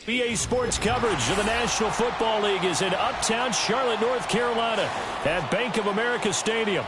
BA Sports coverage of the National Football League is in uptown Charlotte, North Carolina at Bank of America Stadium.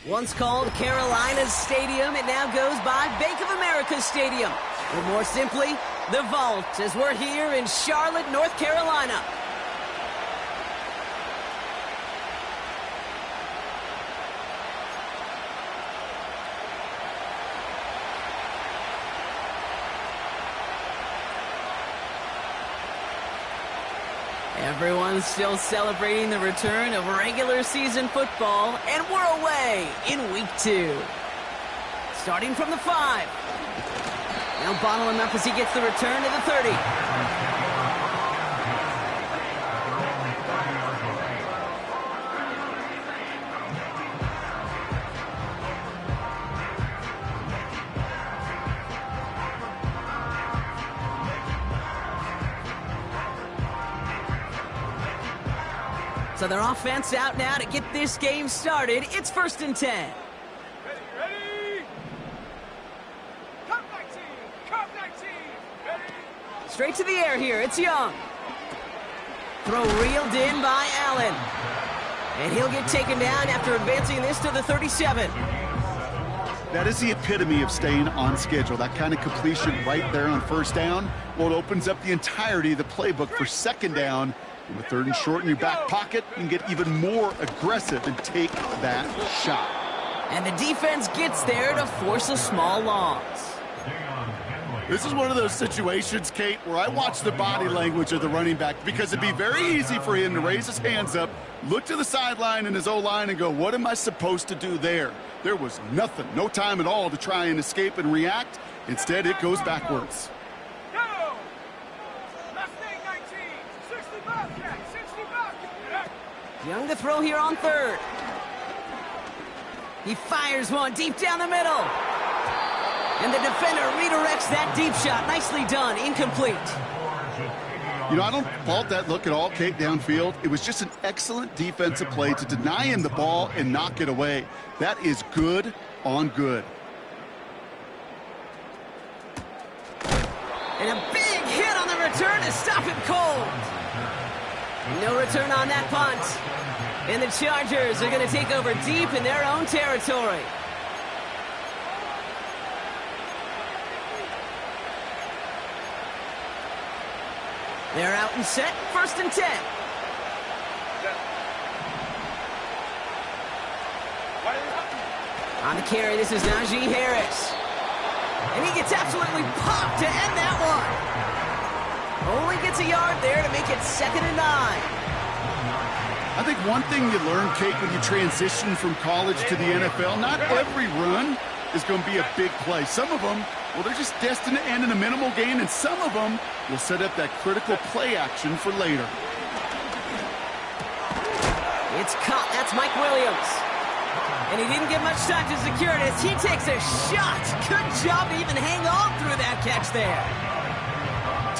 Once called Carolina's Stadium, it now goes by Bank of America Stadium. Or more simply, the Vault, as we're here in Charlotte, North Carolina. Everyone's still celebrating the return of regular season football, and we're away in week 2. Starting from the 5. Now bottle him up as he gets the return to the 30. So their offense out now to get this game started. It's 1st and 10. Ready? Come 19! Come 19! Ready? Straight to the air here. It's Young. Throw reeled in by Allen. And he'll get taken down after advancing this to the 37. That is the epitome of staying on schedule. That kind of completion right there on 1st down. Well, it opens up the entirety of the playbook for 2nd down. With 3rd and short in your back pocket, you can get even more aggressive and take that shot. And the defense gets there to force a small loss. This is one of those situations, Kate, where I watch the body language of the running back because it'd be very easy for him to raise his hands up, look to the sideline in his O-line and go, what am I supposed to do there? There was nothing, no time at all to try and escape and react. Instead, it goes backwards. Young to throw here on 3rd. He fires one deep down the middle. And the defender redirects that deep shot. Nicely done. Incomplete. You know, I don't fault that look at all, Kate, downfield. It was just an excellent defensive play to deny him the ball and knock it away. That is good on good. And a big hit on the return to stop him cold. No return on that punt. And the Chargers are going to take over deep in their own territory. They're out and set, 1st and 10. On the carry, this is Najee Harris. And he gets absolutely popped to end that one. Only gets a yard there to make it 2nd and 9. I think one thing you learn, Kate, when you transition from college to the NFL, not every run is going to be a big play. Some of them, well, they're just destined to end in a minimal gain, and some of them will set up that critical play action for later. It's caught. That's Mike Williams. And he didn't get much time to secure it as he takes a shot. Good job to even hang on through that catch there.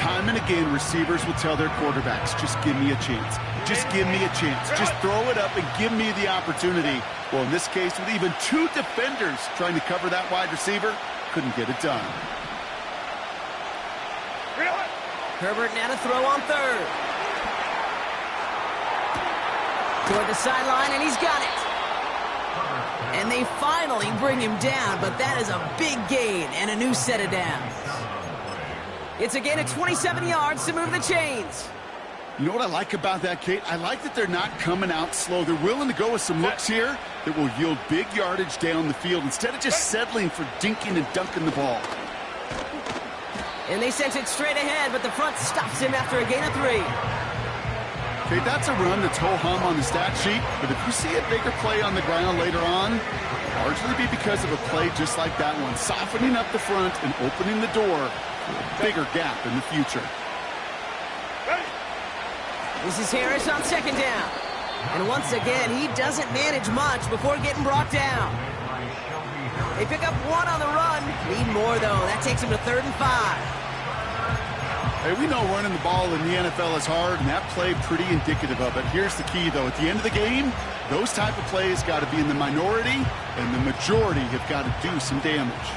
Time and again, receivers will tell their quarterbacks, just give me a chance. Just give me a chance. Just throw it up and give me the opportunity. Well, in this case, with even two defenders trying to cover that wide receiver, couldn't get it done. Herbert now to throw on third. Toward the sideline, and he's got it. And they finally bring him down, but that is a big gain and a new set of downs. It's a gain of 27 yards to move the chains. You know what I like about that, Kate? I like that they're not coming out slow. They're willing to go with some looks here that will yield big yardage down the field instead of just settling for dinking and dunking the ball. And they sent it straight ahead, but the front stops him after a gain of 3. Okay, that's a run that's ho-hum on the stat sheet, but if you see a bigger play on the ground later on, largely be because of a play just like that one, softening up the front and opening the door for a bigger gap in the future. This is Harris on second down. And once again, he doesn't manage much before getting brought down. They pick up 1 on the run. Need more, though. That takes him to 3rd and 5. Hey, we know running the ball in the NFL is hard, and that play pretty indicative of it. Here's the key, though. At the end of the game, those type of plays got to be in the minority, and the majority have got to do some damage.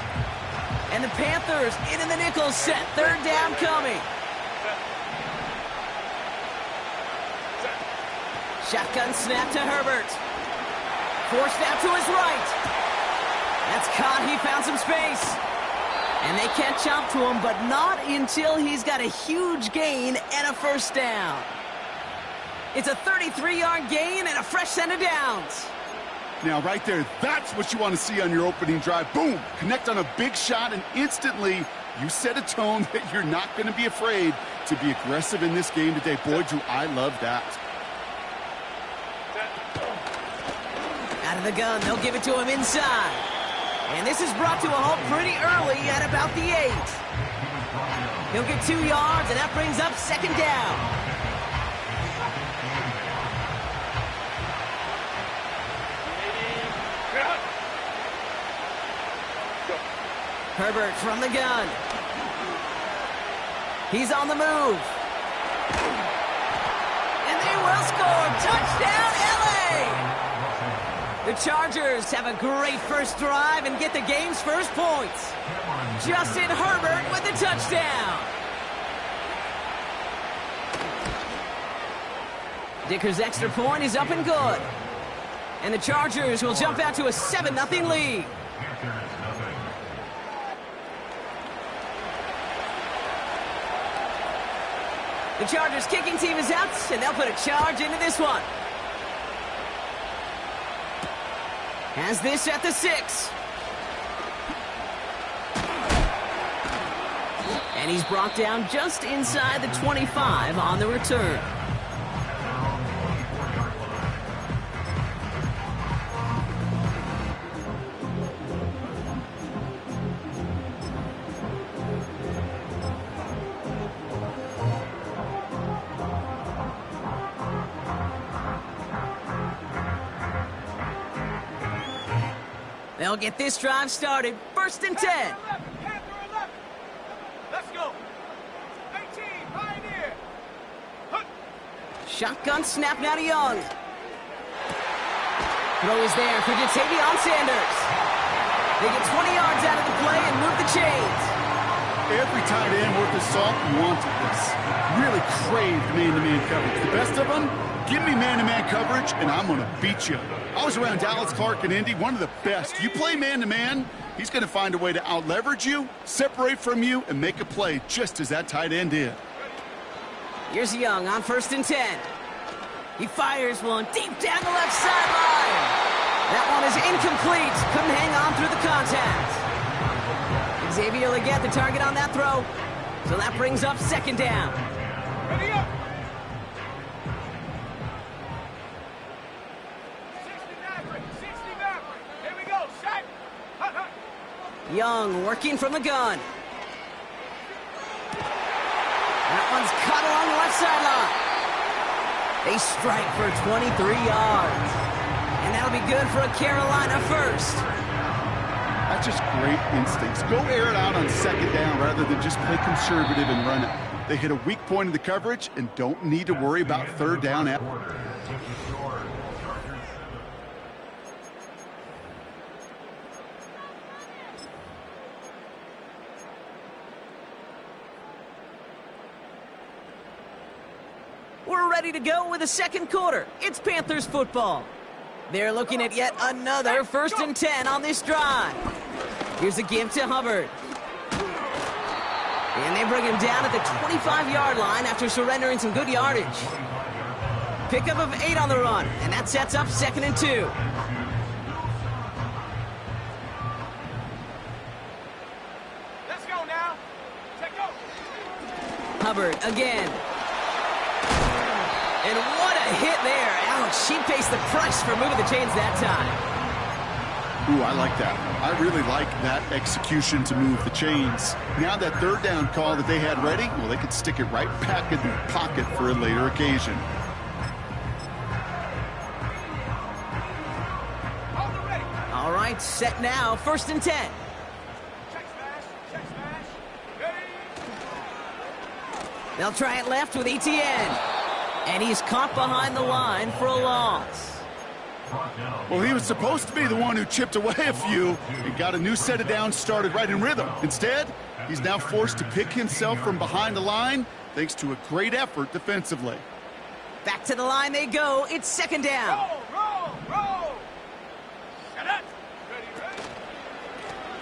And the Panthers in the nickel set. 3rd down coming. Shotgun snap to Herbert. Forced out to his right. That's caught. He found some space. And they catch up to him, but not until he's got a huge gain and a 1st down. It's a 33-yard gain and a fresh set of downs. Now, right there, that's what you want to see on your opening drive. Boom! Connect on a big shot, and instantly you set a tone that you're not going to be afraid to be aggressive in this game today. Boy, do I love that. Out of the gun, they'll give it to him inside. And this is brought to a halt pretty early at about the 8. He'll get 2 yards, and that brings up 2nd down. Herbert from the gun. He's on the move. And they will score. Touchdown, LA! The Chargers have a great first drive and get the game's first points. Justin Herbert with the touchdown. Dicker's extra point is up and good. And the Chargers will jump out to a 7-0 lead. The Chargers kicking team is out, and they'll put a charge into this one. Has this at the 6. And he's brought down just inside the 25 on the return. They'll get this drive started. 1st and 10. Panther 11. Let's go. 18, Pioneer. Shotgun snap now to Young. Throw is there for Jatavion Sanders. They get 20 yards out of the play and move the chains. Every tight end worth his salt wanted this. Really craved man-to-man coverage. The best of them, give me man-to-man coverage, and I'm going to beat you. I was around Dallas Clark and Indy, one of the best. You play man-to-man, he's going to find a way to out-leverage you, separate from you, and make a play just as that tight end did. Here's Young on 1st and 10. He fires one deep down the left sideline. That one is incomplete. Couldn't hang on through the contact. Xavier Legette, the target on that throw. So that brings up 2nd down. Ready up. 60 Maverick. Here we go. Shot. Hut, hut. Young working from the gun. That one's caught along the left sideline. They strike for 23 yards. And that'll be good for a Carolina first. That's just great instincts. Go air it out on second down rather than just play conservative and run it. They hit a weak point in the coverage and don't need to worry about third down. We're ready to go with the second quarter. It's Panthers football. They're looking at yet another 1st and 10 on this drive. Here's a give to Hubbard. And they bring him down at the 25-yard line after surrendering some good yardage. Pickup of 8 on the run, and that sets up 2nd and 2. Let's go now. Take go. Hubbard again. And what a hit there. Ouch, she pays the price for moving the chains that time. Ooh, I like that. I really like that execution to move the chains. Now that third down call that they had ready, well, they could stick it right back in the pocket for a later occasion. All right, set now, 1st and 10. Check smash. Check smash. Ready. They'll try it left with ETN. And he's caught behind the line for a loss. Well, he was supposed to be the one who chipped away a few and got a new set of downs started right in rhythm. Instead, he's now forced to pick himself from behind the line thanks to a great effort defensively. Back to the line they go. It's 2nd down. Roll. Shut up. Ready.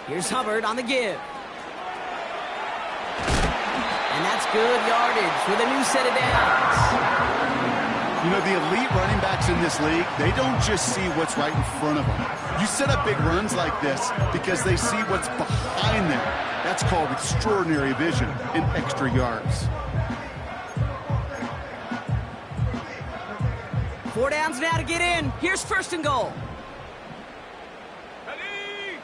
Here's Hubbard on the give. And that's good yardage with a new set of downs. You know, the elite running backs in this league, they don't just see what's right in front of them. You set up big runs like this because they see what's behind them. That's called extraordinary vision and extra yards. 4 downs now to get in. Here's 1st and goal. Ready.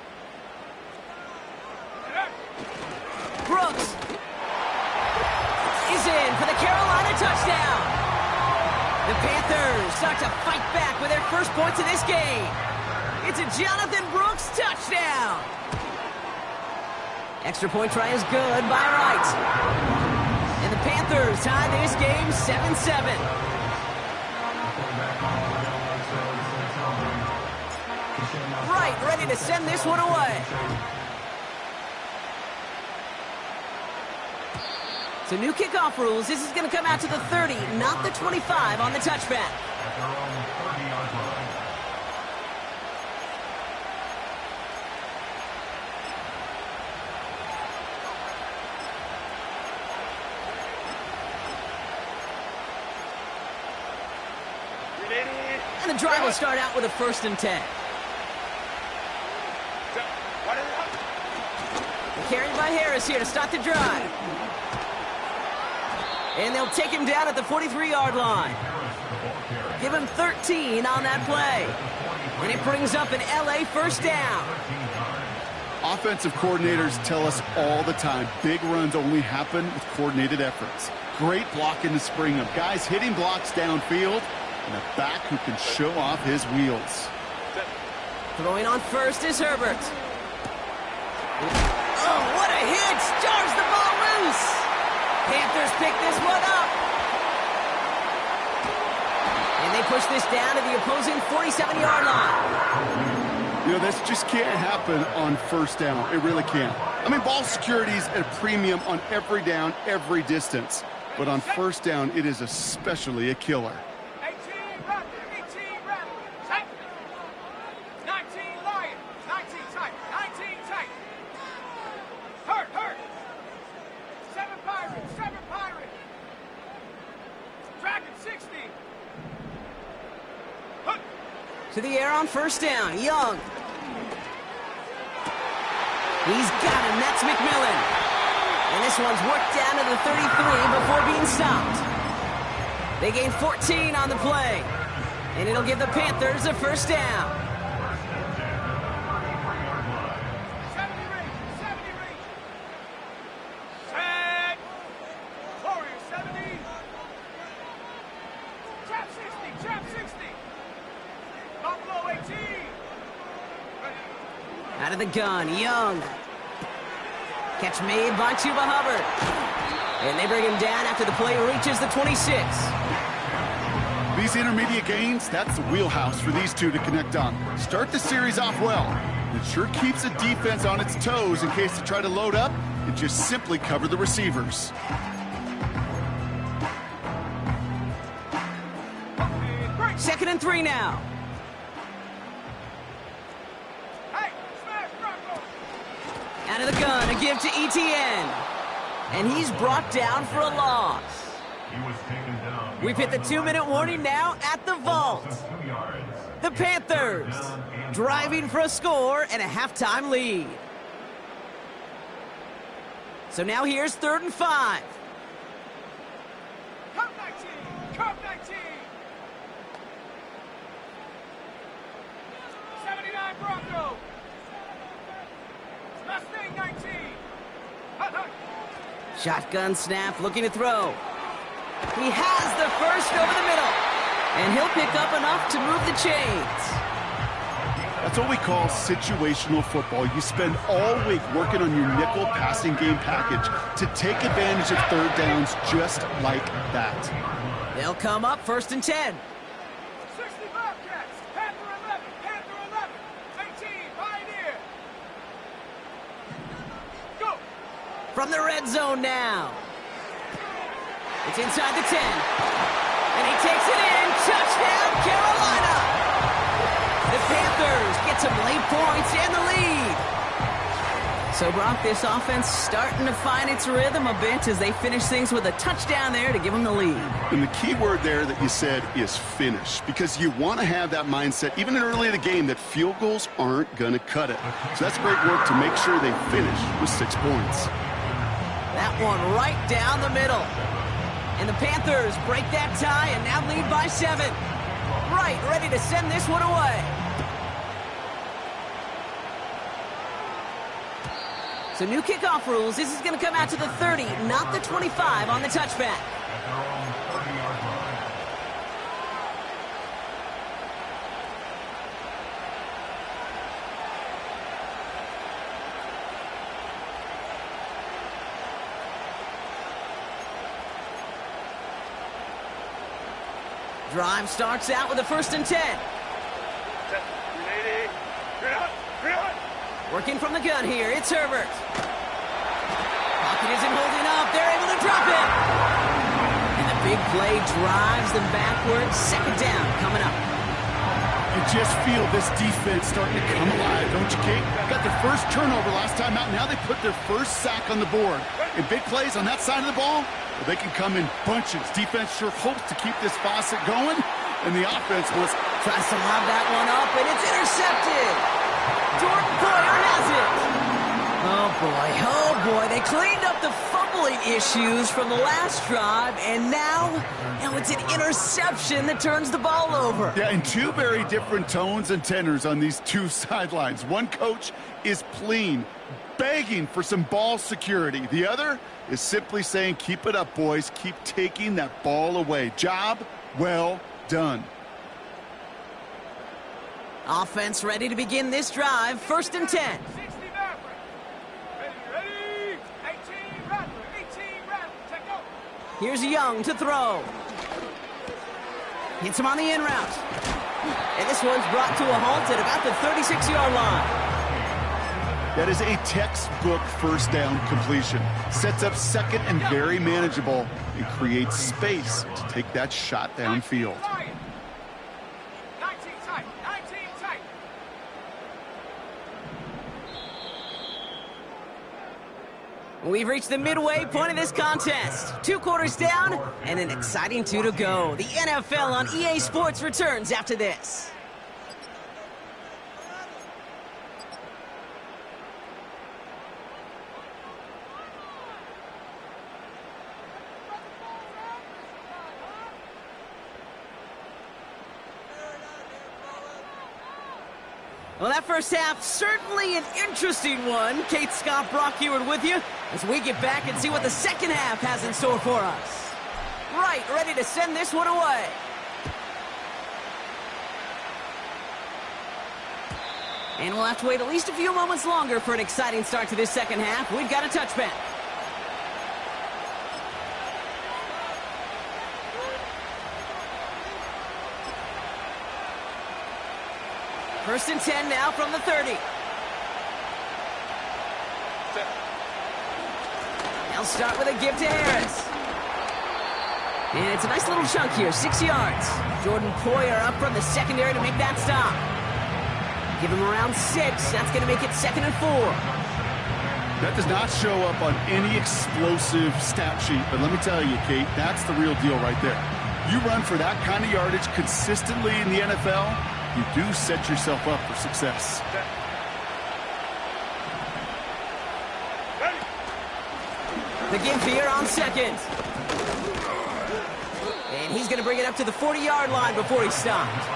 Brooks is in for the Carolina touchdown. The Panthers start to fight back with their first points of this game. It's a Jonathan Brooks touchdown. Extra point try is good by Wright. And the Panthers tie this game 7-7. Wright ready to send this one away. So new kickoff rules. This is going to come out to the 30, not the 25 on the touchback. And the drive will start out with a 1st and 10. Carried by Harris here to start the drive. And they'll take him down at the 43-yard line. Give him 13 on that play. And it brings up an LA 1st down. Offensive coordinators tell us all the time, big runs only happen with coordinated efforts. Great blocking to spring them. Guys hitting blocks downfield, and a back who can show off his wheels. Throwing on 1st is Herbert. Oh, what a hit! Jars the ball loose! Panthers pick this one up. And they push this down to the opposing 47-yard line. You know, this just can't happen on 1st down. It really can't. I mean, ball security's at a premium on every down, every distance. But on 1st down, it is especially a killer. 18 rapid. 18 rapid. Tight. 19 lion. 19 tight. 19 tight. Hurt. 7 pirate. 7 pirate. Dragon 60. Hook. To the air on 1st down. Young. He's got him. That's McMillan. And this one's worked down to the 33 before being stopped. They gain 14 on the play. And it'll give the Panthers a 1st down. 70 range. 70 range. Set. Warrior 70. Trap 60. Trap 60. Buffalo Out of the gun, Young. Catch made by Chuba Hubbard. And they bring him down after the play reaches the 26. These intermediate gains, that's the wheelhouse for these two to connect on. Start the series off well. It sure keeps the defense on its toes in case they try to load up and just simply cover the receivers. Second and 3 now. Hey, smash Bronco. Out of the gun, a give to ETN. And he's brought down for a loss. We've hit the 2-minute warning now at the vault. The Panthers driving for a score and a halftime lead. So now here's 3rd and 5. Cup 19. Cup 19. 79 Bronco. Mustang 19. Hut, hut. Shotgun snap, looking to throw. He has the first over the middle. And he'll pick up enough to move the chains. That's what we call situational football. You spend all week working on your nickel passing game package to take advantage of third downs just like that. They'll come up 1st and 10. 60 Bobcats. Panther 11. Panther 11. 18. Pioneer. Go. From the red zone now. It's inside the 10. And he takes it in. Touchdown, Carolina. The Panthers get some late points and the lead. So, Brock, this offense starting to find its rhythm a bit as they finish things with a touchdown there to give them the lead. And the key word there that you said is finish, because you want to have that mindset, even early in the game, that field goals aren't going to cut it. So that's great work to make sure they finish with 6 points. That one right down the middle. And the Panthers break that tie and now lead by 7. Right, ready to send this one away. So new kickoff rules. This is going to come out to the 30, not the 25 on the touchback. Drive starts out with a 1st and 10. Working from the gun here, it's Herbert. Pocket isn't holding up, they're able to drop it. And the big play drives them backwards. 2nd down coming up. You just feel this defense starting to come alive, don't you, Kate? Got their first turnover last time out, now they put their first sack on the board. And big plays on that side of the ball, well, they can come in bunches. Defense sure hopes to keep this faucet going, and the offense tries to lob that one up, and it's intercepted. Jordan Poyer has it. Oh boy, they cleaned up the fumbling issues from the last drive, and now it's an interception that turns the ball over. Yeah, and 2 very different tones and tenors on these 2 sidelines. One coach is pleading, begging for some ball security. The other is simply saying, keep it up, boys. Keep taking that ball away. Job well done. Offense ready to begin this drive. 1st and 10. 60 Maverick. Ready. 18 Rattler. 18 Rattler. Take go. Here's Young to throw. Hits him on the in route. And this one's brought to a halt at about the 36-yard line. That is a textbook 1st down completion. Sets up 2nd and very manageable and creates space to take that shot downfield. 19 tight. 19 tight. We've reached the midway point of this contest. 2 quarters down and an exciting 2 to go. The NFL on EA Sports returns after this. Well, that first half, certainly an interesting one. Kate, Scott, Brock Heward with you as we get back and see what the second half has in store for us. Right, ready to send this one away. And we'll have to wait at least a few moments longer for an exciting start to this second half. We've got a touchback. First and 10 now from the 30. They'll start with a give to Harris. And it's a nice little chunk here, 6 yards. Jordan Poyer up from the secondary to make that stop. Give him around 6. That's going to make it 2nd and 4. That does not show up on any explosive stat sheet, but let me tell you, Kate, that's the real deal right there. You run for that kind of yardage consistently in the NFL, you do set yourself up for success. The give here on 2nd. And he's going to bring it up to the 40-yard line before he stopped.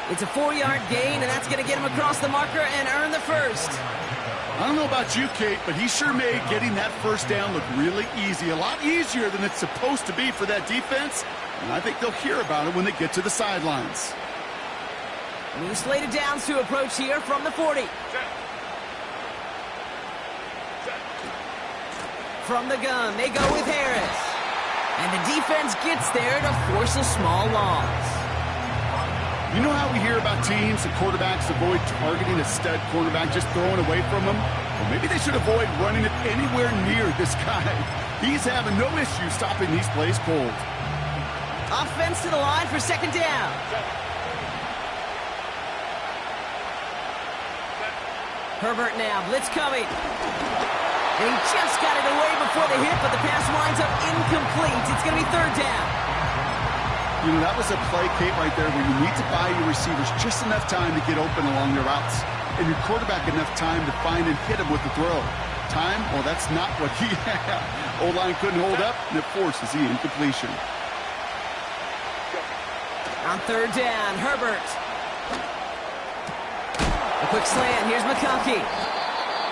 It's a 4-yard gain, and that's going to get him across the marker and earn the first. I don't know about you, Kate, but he sure made getting that first down look really easy. A lot easier than it's supposed to be for that defense. And I think they'll hear about it when they get to the sidelines. New slated downs to approach here from the 40. From the gun, they go with Harris. And the defense gets there to force a small loss. You know how we hear about teams and quarterbacks avoid targeting a stud cornerback, just throwing away from him? Well, maybe they should avoid running it anywhere near this guy. He's having no issue stopping these plays cold. Offense to the line for 2nd down. Herbert now, blitz coming. And he just got it away before the hit, but the pass winds up incomplete. It's going to be 3rd down. You know, that was a play, Kate, right there where you need to buy your receivers just enough time to get open along their routes. And your quarterback enough time to find and hit him with the throw. Time? Well, that's not what he had. O-line couldn't hold up, and it forces the incompletion. On 3rd down, Herbert. A quick slant. Here's McConkey.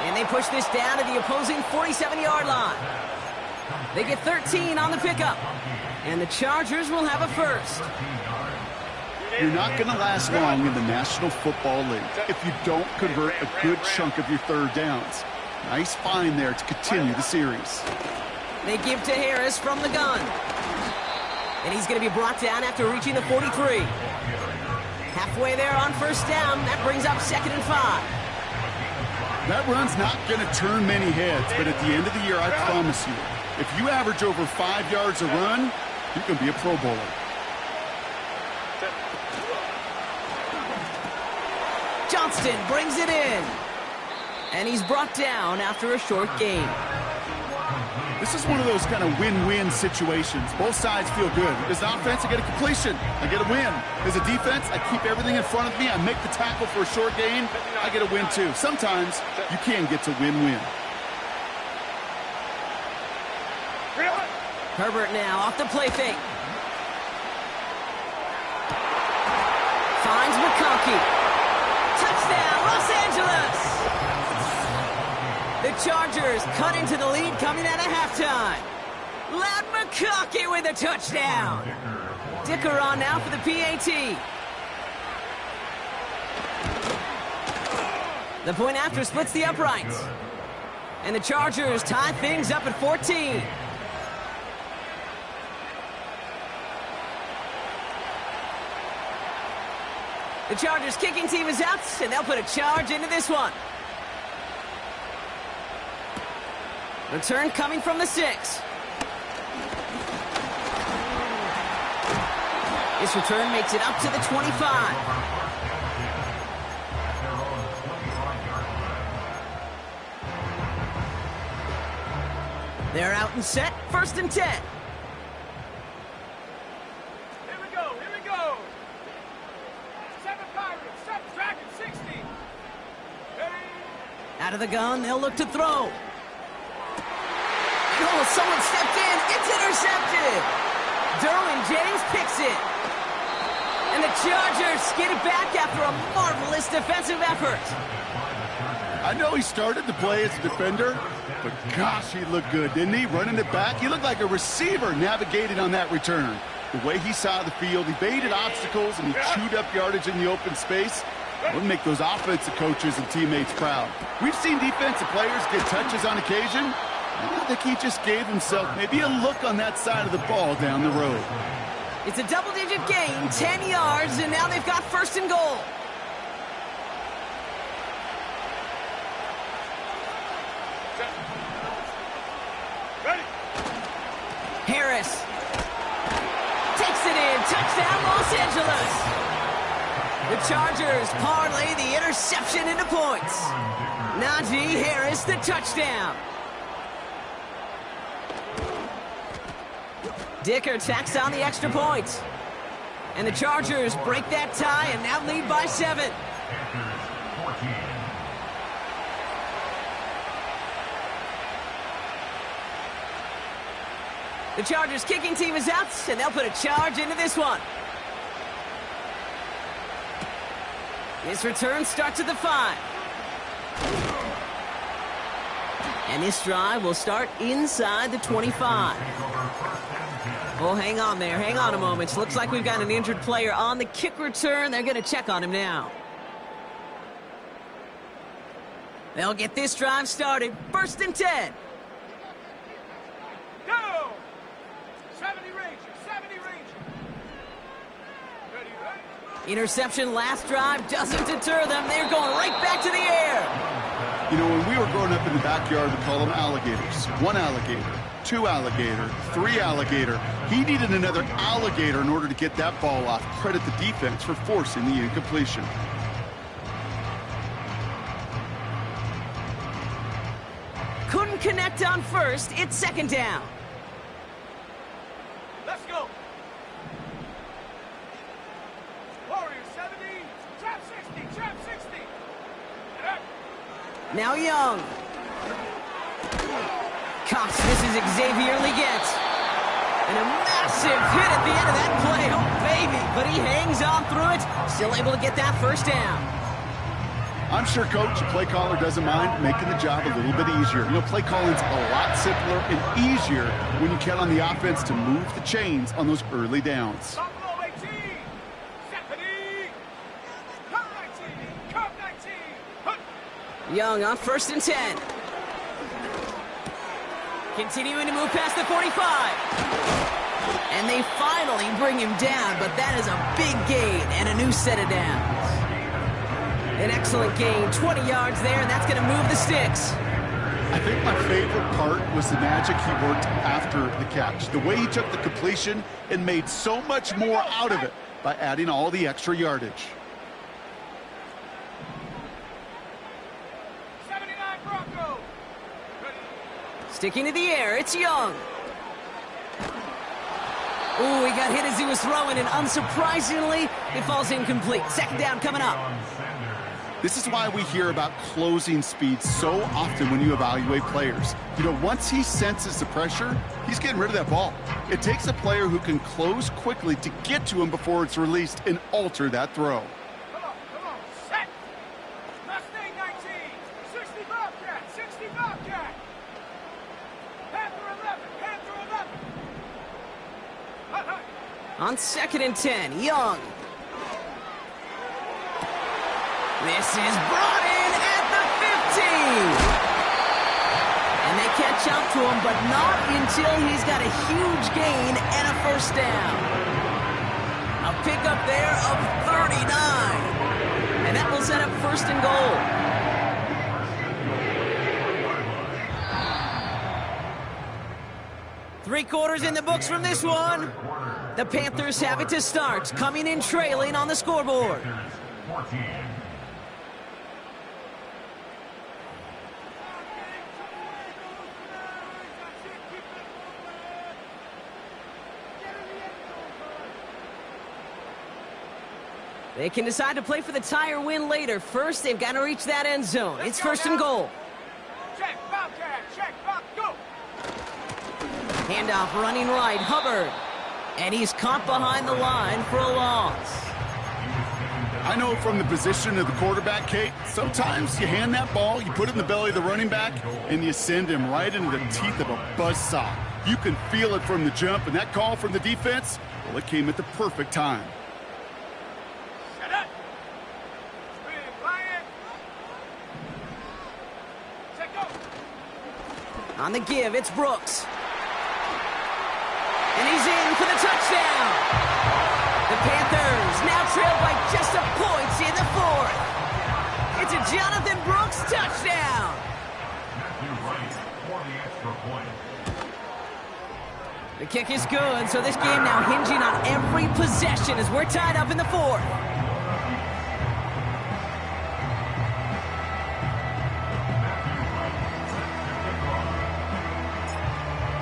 And they push this down to the opposing 47-yard line. They get 13 on the pickup. And the Chargers will have a first. You're not going to last long in the National Football League if you don't convert a good chunk of your 3rd downs. Nice find there to continue the series. They give to Harris from the gun. And he's going to be brought down after reaching the 43. Halfway there on 1st down. That brings up 2nd and 5. That run's not going to turn many heads, but at the end of the year, I promise you, if you average over 5 yards a run, you can be a Pro Bowler. Johnston brings it in. And he's brought down after a short gain. This is one of those kind of win-win situations. Both sides feel good. As an offense, I get a completion. I get a win. As a defense, I keep everything in front of me. I make the tackle for a short gain. I get a win, too. Sometimes you can get to win-win. Herbert now off the play fake. Finds McConkey. Touchdown, Los Angeles! The Chargers cut into the lead coming out of halftime. Loud McConkey with a touchdown. Dicker on now for the PAT. The point after splits the uprights. And the Chargers tie things up at 14. The Chargers kicking team is out, and they'll put a charge into this one. Return coming from the 6. This return makes it up to the 25. They're out and set, 1st and 10. Out of the gun, they'll look to throw. Oh, someone stepped in. It's intercepted. Derwin James picks it. And the Chargers get it back after a marvelous defensive effort. I know he started the play as a defender, but gosh, he looked good, didn't he? Running it back, he looked like a receiver navigating on that return. The way he saw the field, he baited obstacles, and he chewed up yardage in the open space. Would make those offensive coaches and teammates proud. We've seen defensive players get touches on occasion. I think he just gave himself maybe a look on that side of the ball down the road. It's a double-digit gain, 10 yards, and now they've got first and goal. Ready. Harris takes it in. Touchdown, Los Angeles. The Chargers parlay the interception into points. Najee Harris, the touchdown. Dicker tacks on the extra point. And the Chargers break that tie and now lead by 7. The Chargers kicking team is out, and they'll put a charge into this one. This return starts at the 5. And this drive will start inside the 25. Oh, hang on there. Hang on a moment. Looks like we've got an injured player on the kick return. They're going to check on him now. They'll get this drive started. First and 10. Go! 70 Ranger, 70 Ranger. Ready, ready. Interception last drive doesn't deter them. They're going right back to the air. You know, when we were growing up in the backyard, we called them alligators. 1 alligator, 2 alligator, 3 alligator. He needed another alligator in order to get that ball off. Credit the defense for forcing the incompletion. Couldn't connect on first. It's second down. Let's go. Warrior 70, trap 60, trap 60. Get up. Now Young. Cox misses Xavier Leggett. And a massive hit at the end of that play. Oh, baby. But he hangs on through it. Still able to get that first down. I'm sure Coach, the play caller, doesn't mind making the job a little bit easier. You know, play calling's a lot simpler and easier when you count on the offense to move the chains on those early downs. Buffalo 18, Stephanie. Come 19, come 19. Hunt. Young on first and 10. Continuing to move past the 45. And they finally bring him down, but that is a big gain and a new set of downs. An excellent gain, 20 yards there, and that's going to move the sticks. I think my favorite part was the magic he worked after the catch. The way he took the completion and made so much more out of it by adding all the extra yardage. 79 Broncos. Ready. Sticking to the air, it's Young. Ooh, he got hit as he was throwing, and unsurprisingly, it falls incomplete. Second down coming up. This is why we hear about closing speed so often when you evaluate players. You know, once he senses the pressure, he's getting rid of that ball. It takes a player who can close quickly to get to him before it's released and alter that throw. Come on, set. Mustang 19, 60 Bobcat, 60 Bobcat. Panther 11, Panther 11. Hut, hut. On second and 10, Young. This is brought in at the 15. And they catch up to him, but not until he's got a huge gain and a first down. A pickup there of 39. And that will set up first and goal. Three quarters in the books from this one. The Panthers have it to start, coming in trailing on the scoreboard. They can decide to play for the tie or win later. First, they've got to reach that end zone. It's first and goal. Check, Bobcat, check, Bob, go. Handoff running right, Hubbard. And he's caught behind the line for a loss. I know from the position of the quarterback, Kate, sometimes you hand that ball, you put it in the belly of the running back, and you send him right into the teeth of a buzzsaw. You can feel it from the jump, and that call from the defense, well, it came at the perfect time. Set up. 3 On the give, it's Brooks. And he's in for the touchdown. The Panthers now trail by just a point in the fourth. It's a Jonathan Brooks touchdown. The kick is good, so this game now hinging on every possession as we're tied up in the fourth.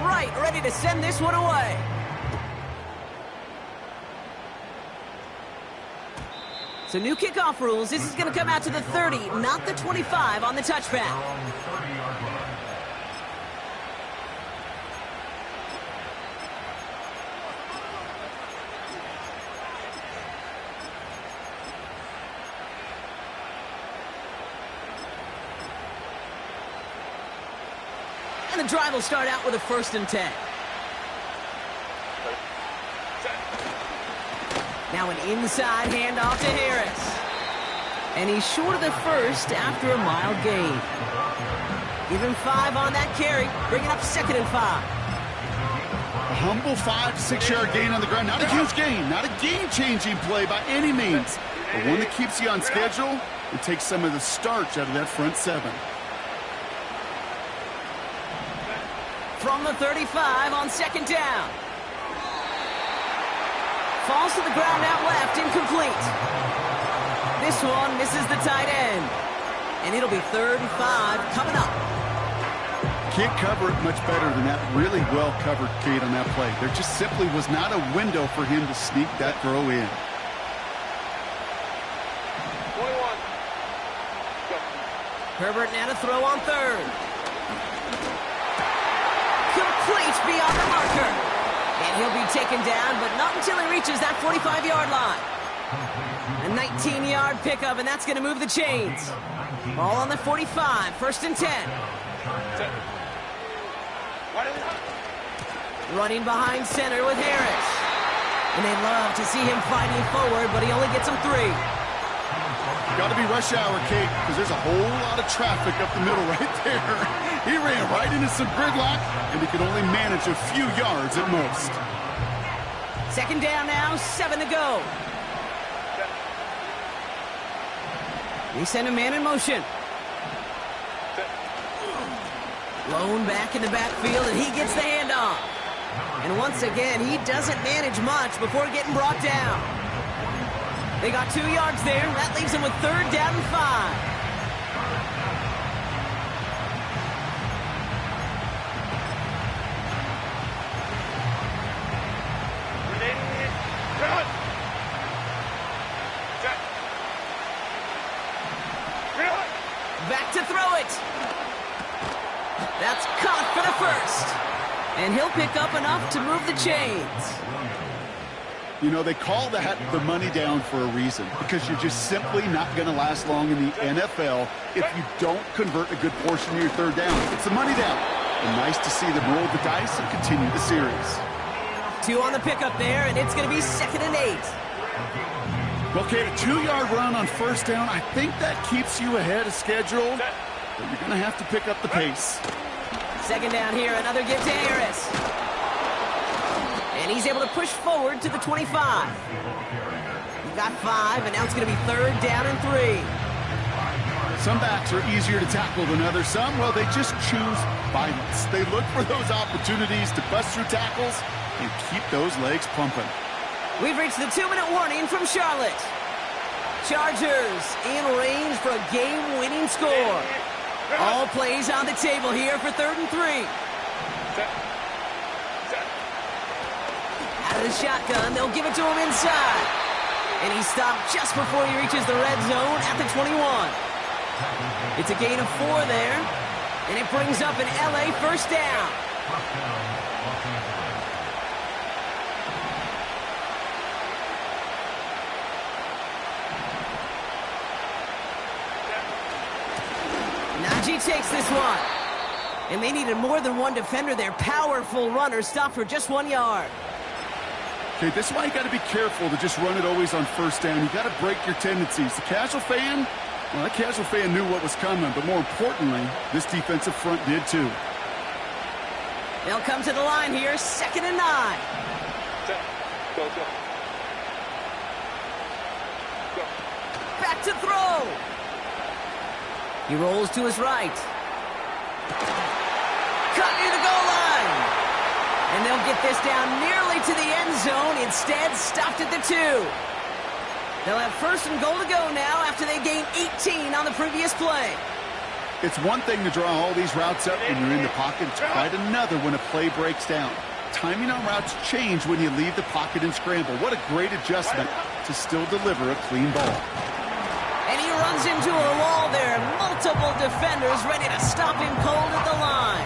Right, ready to send this one away. So new kickoff rules. This is going to come out to the 30, not the 25 on the touchback. And the drive will start out with a 1st and 10. Now an inside handoff to Harris. And he's short of the first after a mild gain. Give him 5 on that carry, bringing up 2nd and 5. A humble 5-6-yard gain on the ground. Not a huge gain, not a game-changing play by any means, but one that keeps you on schedule and takes some of the starch out of that front 7. From the 35 on 2nd down. Falls to the ground out left, incomplete. This one misses the tight end. And it'll be 3rd and 5 coming up. Can't cover it much better than that. Really well covered, Kate, on that play. There just simply was not a window for him to sneak that throw in. 21. Go. Herbert now to throw on 3rd. Complete beyond the marker. And he'll be taken down, but not until he reaches that 45-yard line. A 19-yard pickup, and that's going to move the chains. Ball on the 45, 1st and 10. Running behind center with Harris. And they love to see him fighting forward, but he only gets them 3. Got to be rush hour, Kate, because there's a whole lot of traffic up the middle right there. He ran right into some gridlock, and he could only manage a few yards at most. 2nd down now, 7 to go. They send a man in motion. Lone back in the backfield, and he gets the handoff. And once again, he doesn't manage much before getting brought down. They got 2 yards there. That leaves them with 3rd down and 5. Back to throw it. That's caught for the 1st. And he'll pick up enough to move the chains. You know, they call that the money down for a reason, because you're just simply not going to last long in the NFL if you don't convert a good portion of your 3rd down. It's the money down. And nice to see them roll the dice and continue the series. 2 on the pickup there, and it's going to be 2nd and 8. Well, Kate, a 2-yard run on 1st down, I think that keeps you ahead of schedule, but you're going to have to pick up the pace. 2nd down here, another give to Harris. And he's able to push forward to the 25. He got 5, and now it's going to be 3rd down and 3. Some backs are easier to tackle than others. Some, well, they just choose violence. They look for those opportunities to bust through tackles and keep those legs pumping. We've reached the 2-minute warning from Charlotte. Chargers in range for a game-winning score. All plays on the table here for 3rd and 3. Out of the shotgun, they'll give it to him inside. And he stopped just before he reaches the red zone at the 21. It's a gain of 4 there, and it brings up an LA 1st down. Najee takes this one. And they needed more than one defender. Their powerful runner stopped for just 1 yard. Okay, this is why you got to be careful to just run it always on 1st down. You got to break your tendencies. The casual fan, well, that casual fan knew what was coming, but more importantly, this defensive front did too. They'll come to the line here, 2nd and 9. Set. Go. Back to throw. He rolls to his right. Cut near the goal line. And they'll get this down nearly to the end zone. Instead, stopped at the 2. They'll have 1st and goal to go now after they gained 18 on the previous play. It's one thing to draw all these routes up when you're in the pocket. It's quite another when a play breaks down. Timing on routes change when you leave the pocket and scramble. What a great adjustment to still deliver a clean ball. And he runs into a wall there. Multiple defenders ready to stop him cold at the line.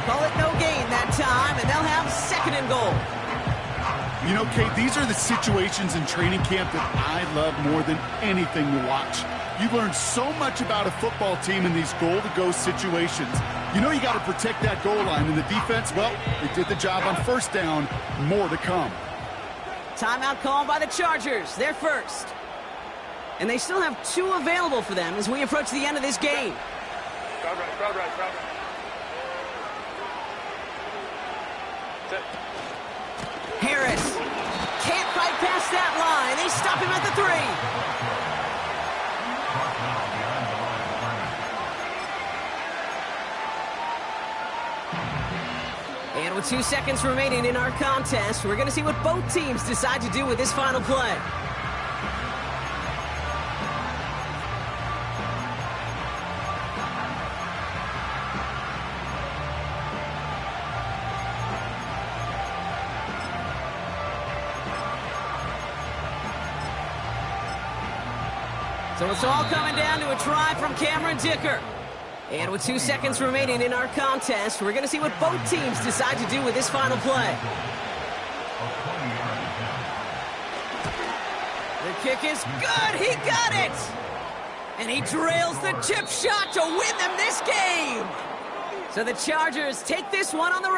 Call it no gain that time, and they'll have 2nd and goal. You know, Kate, these are the situations in training camp that I love more than anything to watch. You learn so much about a football team in these goal-to-go situations. You know you got to protect that goal line, and the defense, well, they did the job on 1st down. More to come. Timeout called by the Chargers. They're first. And they still have 2 available for them as we approach the end of this game. Crowd right. Set. Harris can't fight past that line. They stop him at the 3. And with 2 seconds remaining in our contest, we're going to see what both teams decide to do with this final play. So it's all coming down to a try from Cameron Dicker. And with 2 seconds remaining in our contest, we're going to see what both teams decide to do with this final play. The kick is good. He got it. And he drills the chip shot to win them this game. So the Chargers take this one on the road.